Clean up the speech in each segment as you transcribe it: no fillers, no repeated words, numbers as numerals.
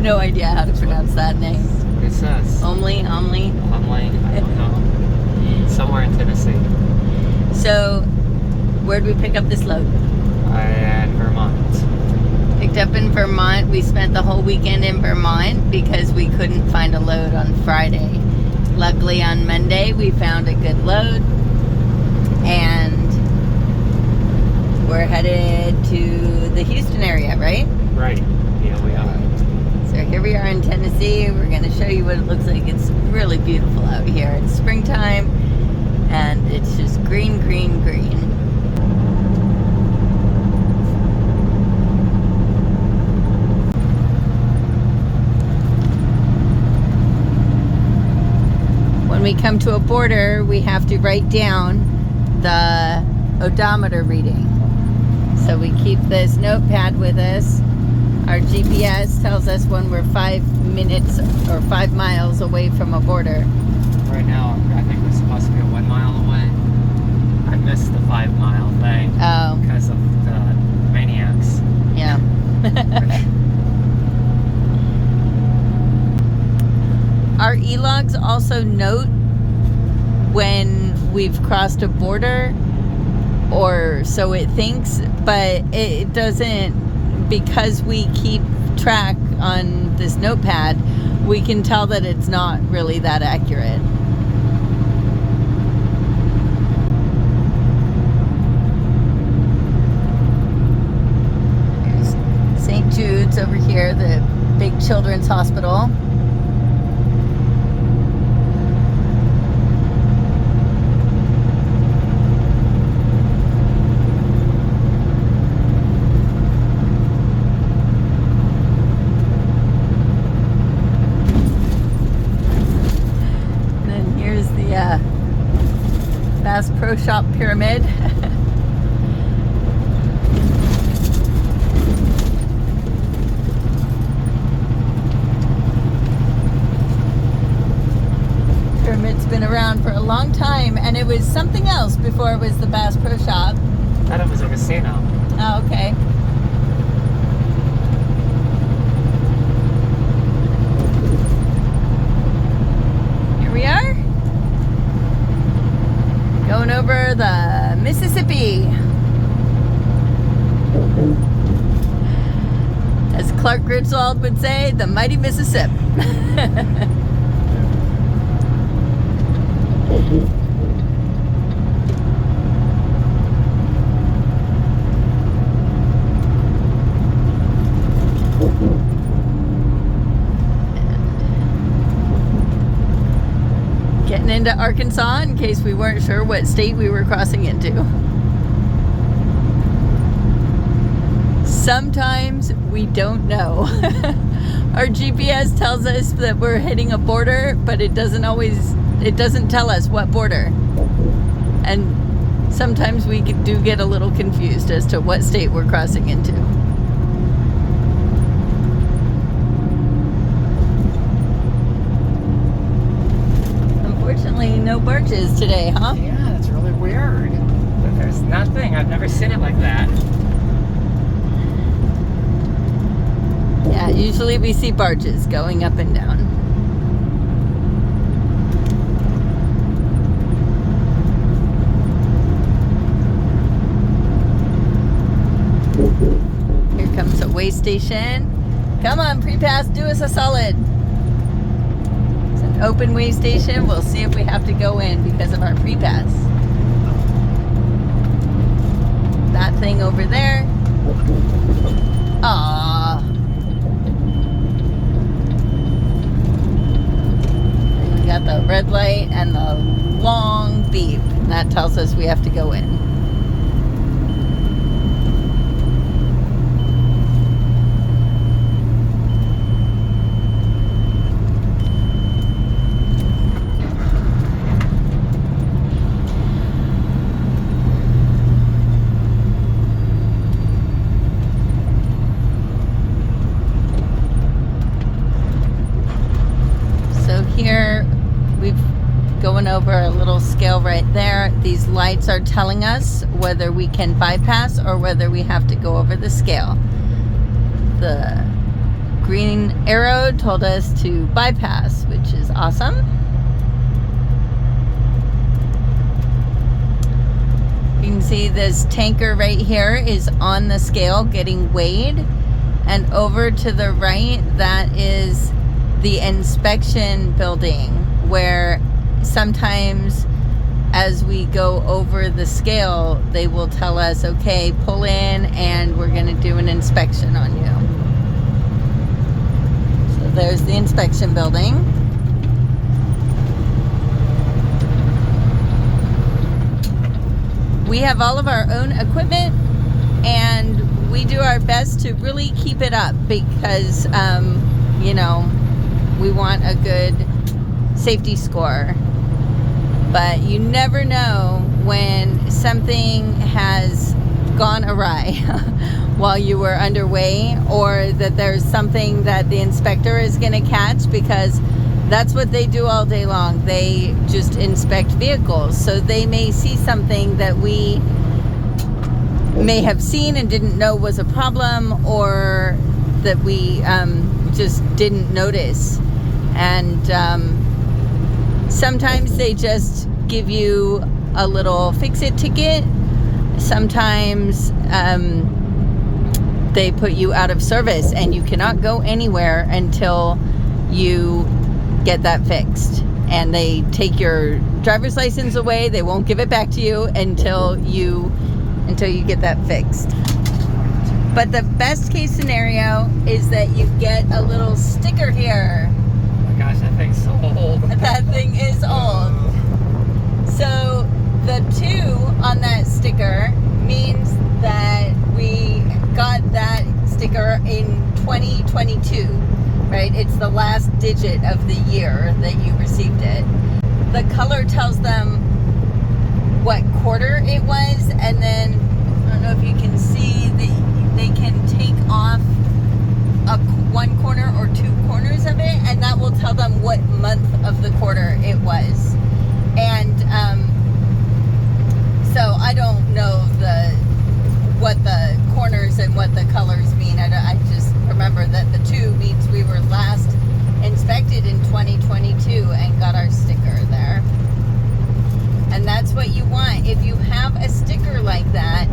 No idea how to pronounce that name. What it says. Omli. Omli, I don't know. Somewhere in Tennessee. So, where'd we pick up this load? In Vermont. Picked up in Vermont. We spent the whole weekend in Vermont because we couldn't find a load on Friday. Luckily on Monday we found a good load, and we're headed to the Houston area, right? Right. Yeah, we are. So here we are in Tennessee. We're going to show you what it looks like. It's really beautiful out here. It's springtime and it's just green, green, green. When we come to a border, we have to write down the odometer reading. So we keep this notepad with us. Our GPS tells us when we're 5 minutes or 5 miles away from a border. Right now, I think we're supposed to be 1 mile away. I missed the 5 mile thing because of the maniacs. Yeah. Our e-logs also note when we've crossed a border, or so it thinks, but it doesn't, because we keep track on this notepad, we can tell that it's not really that accurate. There's St. Jude's over here, the big children's hospital. Bass Pro Shop Pyramid. Pyramid's been around for a long time, and it was something else before it was the Bass Pro Shop. I thought it was a casino. Oh, okay. Here we are. Going over the Mississippi. As Clark Griswold would say, the mighty Mississippi. Getting into Arkansas in case we weren't sure what state we were crossing into. Sometimes we don't know. Our GPS tells us that we're hitting a border, but it doesn't tell us what border. And sometimes we do get a little confused as to what state we're crossing into. Unfortunately, no barges today, huh? Yeah, that's really weird. But there's nothing. I've never seen it like that. Yeah, usually we see barges going up and down. Here comes a way station. Come on, pre-pass, do us a solid. It's an open way station. We'll see if we have to go in because of our pre-pass. That thing over there. Aww. And we got the red light and the long beep. And that tells us we have to go in. Here we've going over a little scale right there. These lights are telling us whether we can bypass or whether we have to go over the scale. The green arrow told us to bypass, which is awesome. You can see this tanker right here is on the scale getting weighed, and over to the right, that is the inspection building, where sometimes as we go over the scale, they will tell us, okay, pull in and we're going to do an inspection on you. So there's the inspection building. We have all of our own equipment, and we do our best to really keep it up because, you know, we want a good safety score. But you never know when something has gone awry while you were underway, or that there's something that the inspector is going to catch, because that's what they do all day long. They just inspect vehicles. So they may see something that we may have seen and didn't know was a problem, or that we just didn't notice. And sometimes they just give you a little fix-it ticket. Sometimes they put you out of service and you cannot go anywhere until you get that fixed. And they take your driver's license away. They won't give it back to you until you get that fixed. But the best case scenario is that you get a little sticker here. Gosh, that thing's so old. That thing is old. So the 2 on that sticker means that we got that sticker in 2022, right? It's the last digit of the year that you received it. The color tells them what quarter it was, and then I don't know if you can see, they can take off one corner or 2 corners of it, and that will tell them what month of the quarter it was. And so I don't know what the corners and what the colors mean. I just remember that the 2 means we were last inspected in 2022 and got our sticker there. And that's what you want. If you have a sticker like that,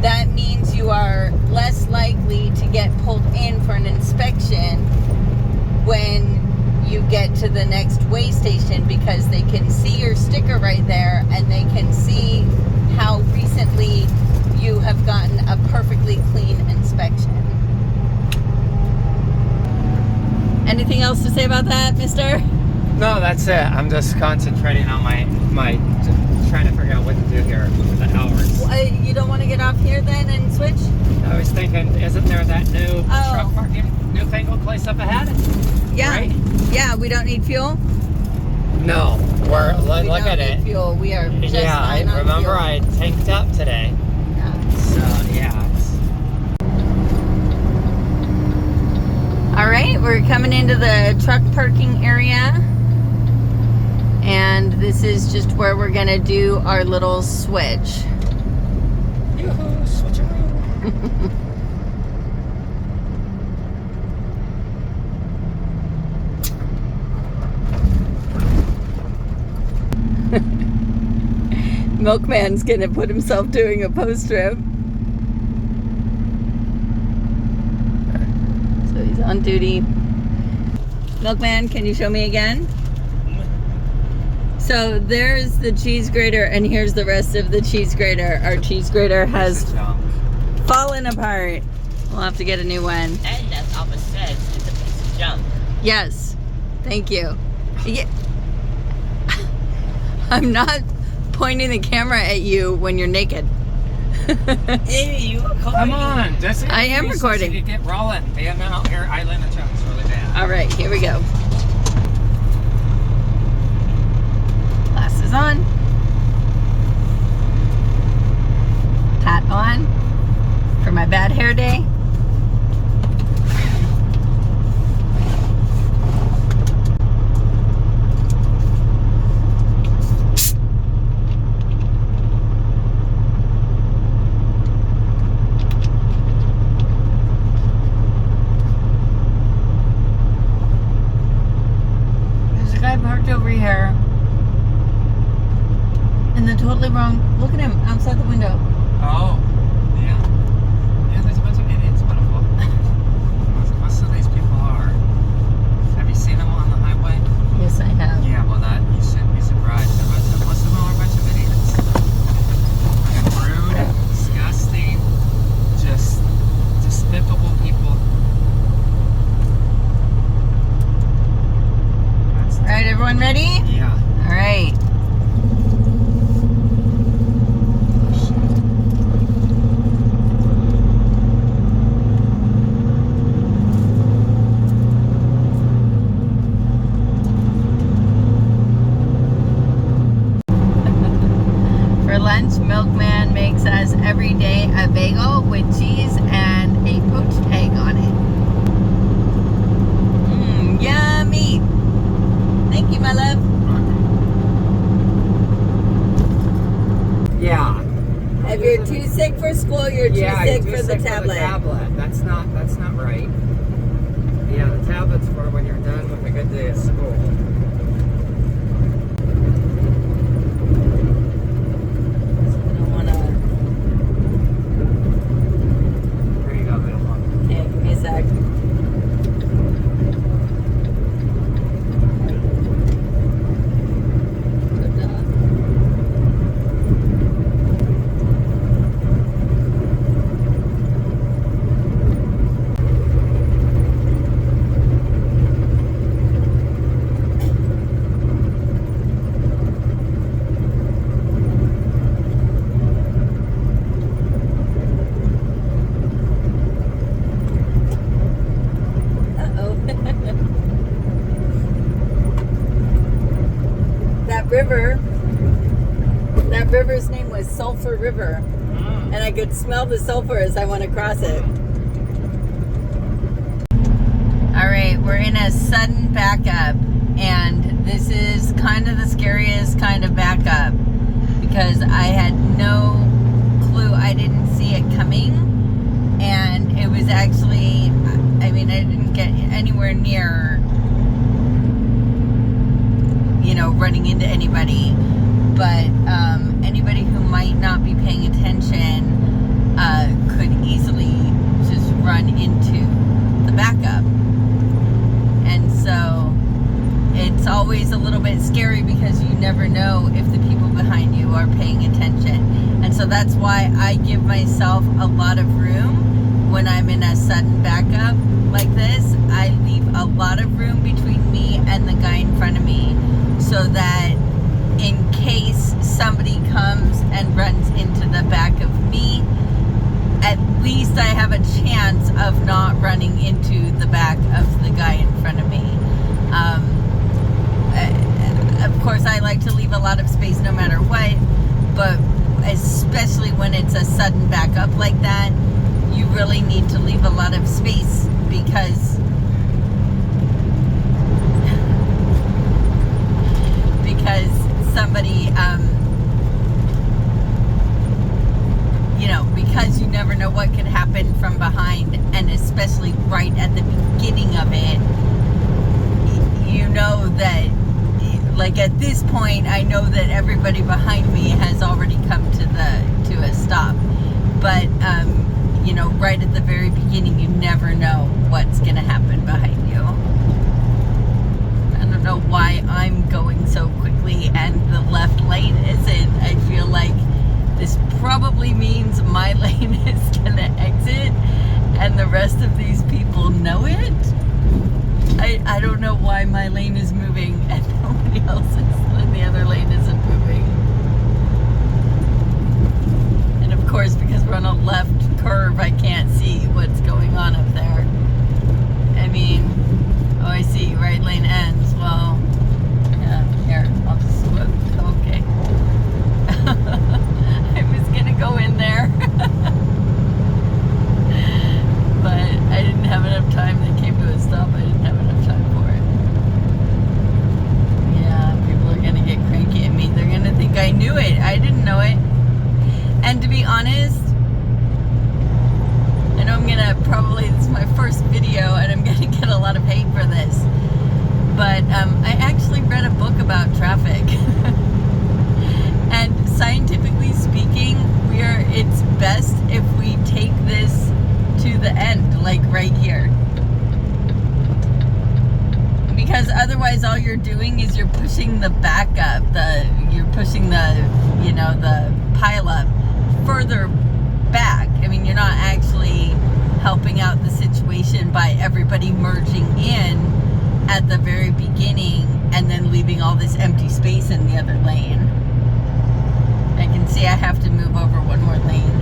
that means you are less likely to get pulled in for an inspection when you get to the next weigh station, because they can see your sticker right there, and they can see how recently you have gotten a perfectly clean inspection. Anything else to say about that, mister? No, that's it. I'm just concentrating on my trying to figure out what to do here with the hours. You don't want to get off here then and switch? I was thinking, isn't there that new truck parking, newfangled place up ahead? Yeah. Right? Yeah, we don't need fuel? No. Look at it. Fuel. We are just I remember fuel. I tanked up today. Yeah. So, yeah. All right, we're coming into the truck parking area. And this is just where we're gonna do our little switch. Yoo-hoo, switcheroo. Milkman's gonna put himself doing a post trip. So he's on duty. Milkman, can you show me again? So there's the cheese grater, and here's the rest of the cheese grater. Our cheese grater has fallen apart. We'll have to get a new one. And as Alba says, it's a piece of junk. Yes, thank you. Yeah. I'm not pointing the camera at you when you're naked. Hey, you recording? Come on, Jesse. I am recording. You get rolling. Yeah, no, here, Island of Chuck's really bad. All right, here we go. Glasses on. Hat on for my bad hair day. completely wrong. Look at him outside the window. Oh, yeah. Yeah, there's a bunch of idiots, beautiful. Most of these people are. Have you seen them on the highway? Yes, I have. Yeah, well, that you shouldn't be surprised. Most of them are a bunch of idiots. Rude, disgusting, just despicable people. All right, everyone ready? Yeah. All right. For lunch, Milkman makes us every day a bagel with cheese and a poached egg on it. Yummy! Thank you, my love. Yeah. If you're too sick for school, you're too sick for the tablet. That's not right. Yeah, the tablet's for when you're done with a good day of school. I don't want to. There you go, beautiful. Okay, give me a sec. That river's name was Sulphur River, and I could smell the sulfur as I went across it. All right, we're in a sudden backup, and this is kind of the scariest kind of backup because I had no clue. I didn't see it coming, and it was actually, I mean, I didn't get anywhere near, you know, running into anybody, but anybody who might not be paying attention could easily just run into the backup. And so it's always a little bit scary because you never know if the people behind you are paying attention. And so that's why I give myself a lot of room when I'm in a sudden backup like this. I leave a lot of room between me and the guy in front of me, so that in case somebody comes and runs into the back of me, at least I have a chance of not running into the back of the guy in front of me. Of course, I like to leave a lot of space no matter what, but especially when it's a sudden backup like that, you really need to leave a lot of space because somebody, you know, because you never know what could happen from behind, and especially right at the beginning of it, you know that, like at this point, I know that everybody behind me has already come to a stop. But, you know, right at the very beginning, you never know what's going to happen behind you. I don't know why I'm going so quickly and the left lane isn't. I feel like this probably means my lane is going to exit and the rest of these people know it. I don't know why my lane is moving and nobody else's and the other lane isn't moving. And of course, because we're on a left curve, I can't see what's going on up there. I mean, oh, I see, right lane ends. Well, yeah, here, I'll just swip. Okay. I was gonna go in there. But I didn't have enough time. They came to a stop. I didn't have enough time for it. Yeah, people are gonna get cranky at me. They're gonna think I knew it. I didn't know it. And to be honest, I know I'm gonna probably, this is my first otherwise all you're doing is you're pushing the back up, you're pushing the, you know, the pile up further back. I mean, you're not actually helping out the situation by everybody merging in at the very beginning and then leaving all this empty space in the other lane. I can see I have to move over one more lane.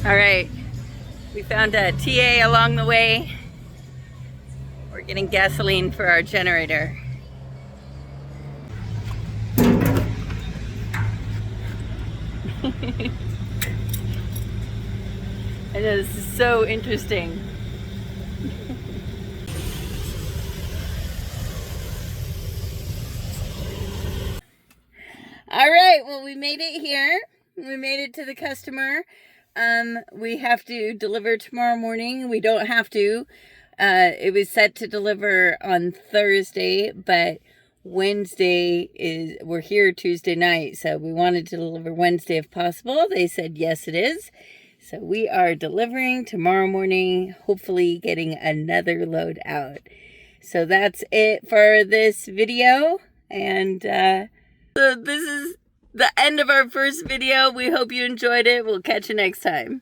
All right, we found a TA along the way. We're getting gasoline for our generator. I know, this is so interesting. All right, well, we made it here. We made it to the customer. We have to deliver tomorrow morning. We don't have to. It was set to deliver on Thursday, but we're here Tuesday night, so we wanted to deliver Wednesday if possible. They said yes, it is. So we are delivering tomorrow morning, hopefully getting another load out. So that's it for this video, and so this is the end of our first video. We hope you enjoyed it. We'll catch you next time.